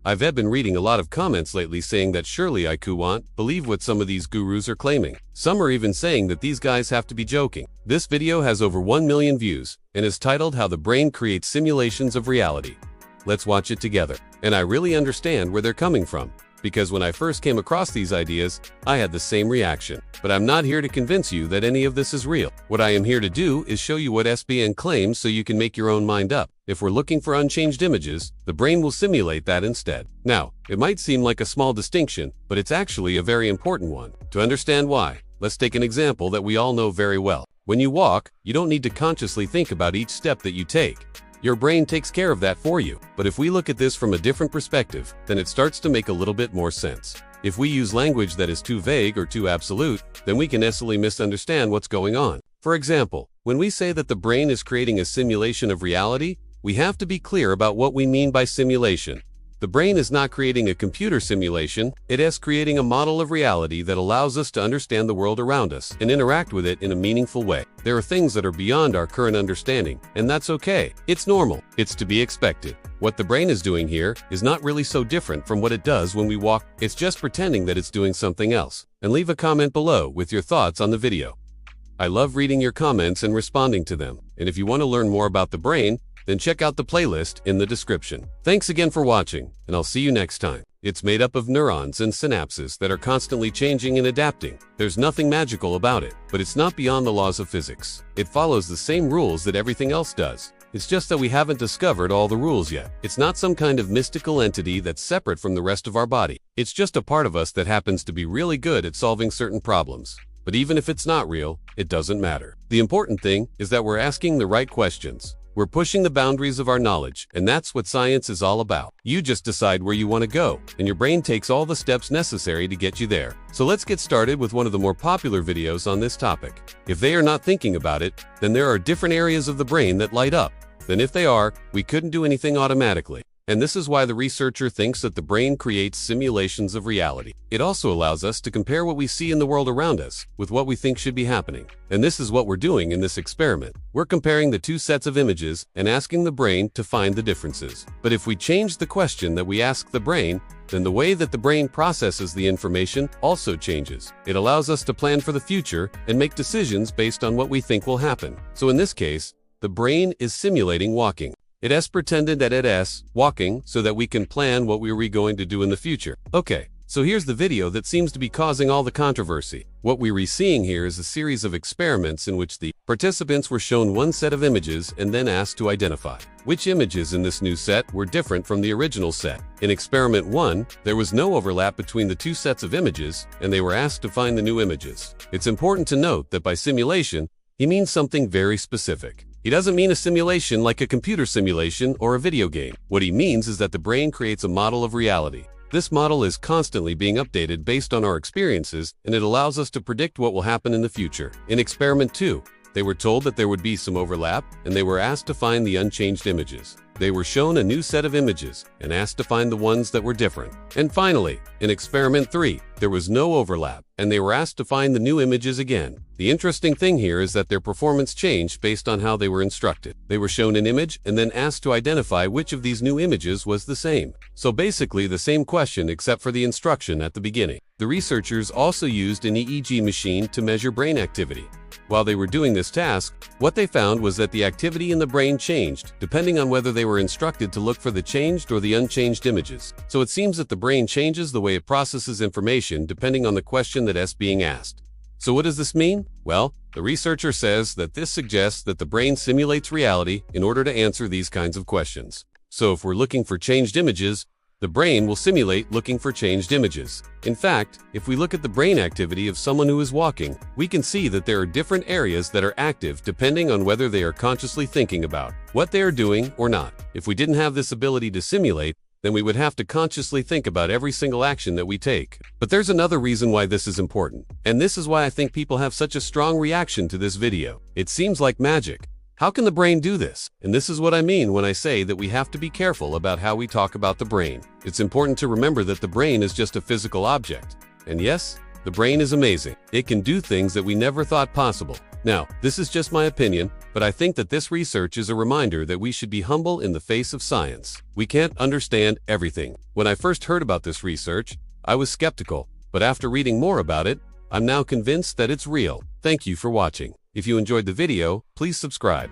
I've been reading a lot of comments lately saying that surely I can't believe what some of these gurus are claiming. Some are even saying that these guys have to be joking. This video has over 1 million views and is titled How the Brain Creates Simulations of Reality. Let's watch it together. And I really understand where they're coming from, because when I first came across these ideas, I had the same reaction. But I'm not here to convince you that any of this is real. What I am here to do is show you what SBN claims so you can make your own mind up. If we're looking for unchanged images, the brain will simulate that instead. Now, it might seem like a small distinction, but it's actually a very important one. To understand why, let's take an example that we all know very well. When you walk, you don't need to consciously think about each step that you take. Your brain takes care of that for you. But if we look at this from a different perspective, then it starts to make a little bit more sense. If we use language that is too vague or too absolute, then we can easily misunderstand what's going on. For example, when we say that the brain is creating a simulation of reality, we have to be clear about what we mean by simulation. The brain is not creating a computer simulation, it is creating a model of reality that allows us to understand the world around us and interact with it in a meaningful way. There are things that are beyond our current understanding, and that's okay. It's normal. It's to be expected. What the brain is doing here is not really so different from what it does when we walk. It's just pretending that it's doing something else. And leave a comment below with your thoughts on the video. I love reading your comments and responding to them. And if you want to learn more about the brain, then check out the playlist in the description. Thanks again for watching, and I'll see you next time. It's made up of neurons and synapses that are constantly changing and adapting. There's nothing magical about it, but it's not beyond the laws of physics. It follows the same rules that everything else does. It's just that we haven't discovered all the rules yet. It's not some kind of mystical entity that's separate from the rest of our body. It's just a part of us that happens to be really good at solving certain problems. But even if it's not real, it doesn't matter. The important thing is that we're asking the right questions. We're pushing the boundaries of our knowledge, and that's what science is all about. You just decide where you want to go, and your brain takes all the steps necessary to get you there. So let's get started with one of the more popular videos on this topic. If they are not thinking about it, then there are different areas of the brain that light up. Then if they are, we couldn't do anything automatically. And this is why the researcher thinks that the brain creates simulations of reality. It also allows us to compare what we see in the world around us with what we think should be happening. And this is what we're doing in this experiment. We're comparing the two sets of images and asking the brain to find the differences. But if we change the question that we ask the brain, then the way that the brain processes the information also changes. It allows us to plan for the future and make decisions based on what we think will happen. So in this case, the brain is simulating walking. It has pretended that it is walking so that we can plan what we are going to do in the future. Okay, so here's the video that seems to be causing all the controversy. What we're seeing here is a series of experiments in which the participants were shown one set of images and then asked to identify which images in this new set were different from the original set. In experiment 1, there was no overlap between the two sets of images, and they were asked to find the new images. It's important to note that by simulation, he means something very specific. He doesn't mean a simulation like a computer simulation or a video game. What he means is that the brain creates a model of reality. This model is constantly being updated based on our experiences, and it allows us to predict what will happen in the future. In experiment 2, they were told that there would be some overlap, and they were asked to find the unchanged images. They were shown a new set of images and asked to find the ones that were different. And finally, in experiment 3, there was no overlap, and they were asked to find the new images again. The interesting thing here is that their performance changed based on how they were instructed. They were shown an image and then asked to identify which of these new images was the same. So basically the same question except for the instruction at the beginning. The researchers also used an EEG machine to measure brain activity. While they were doing this task, what they found was that the activity in the brain changed depending on whether they were instructed to look for the changed or the unchanged images. So it seems that the brain changes the way it processes information depending on the question that is being asked. So what does this mean? Well, the researcher says that this suggests that the brain simulates reality in order to answer these kinds of questions. So if we're looking for changed images, the brain will simulate looking for changed images. In fact, if we look at the brain activity of someone who is walking, we can see that there are different areas that are active depending on whether they are consciously thinking about what they are doing or not. If we didn't have this ability to simulate, then we would have to consciously think about every single action that we take. But there's another reason why this is important, and this is why I think people have such a strong reaction to this video. It seems like magic. How can the brain do this? And this is what I mean when I say that we have to be careful about how we talk about the brain. It's important to remember that the brain is just a physical object. And yes, the brain is amazing. It can do things that we never thought possible. Now, this is just my opinion, but I think that this research is a reminder that we should be humble in the face of science. We can't understand everything. When I first heard about this research, I was skeptical, but after reading more about it, I'm now convinced that it's real. Thank you for watching. If you enjoyed the video, please subscribe.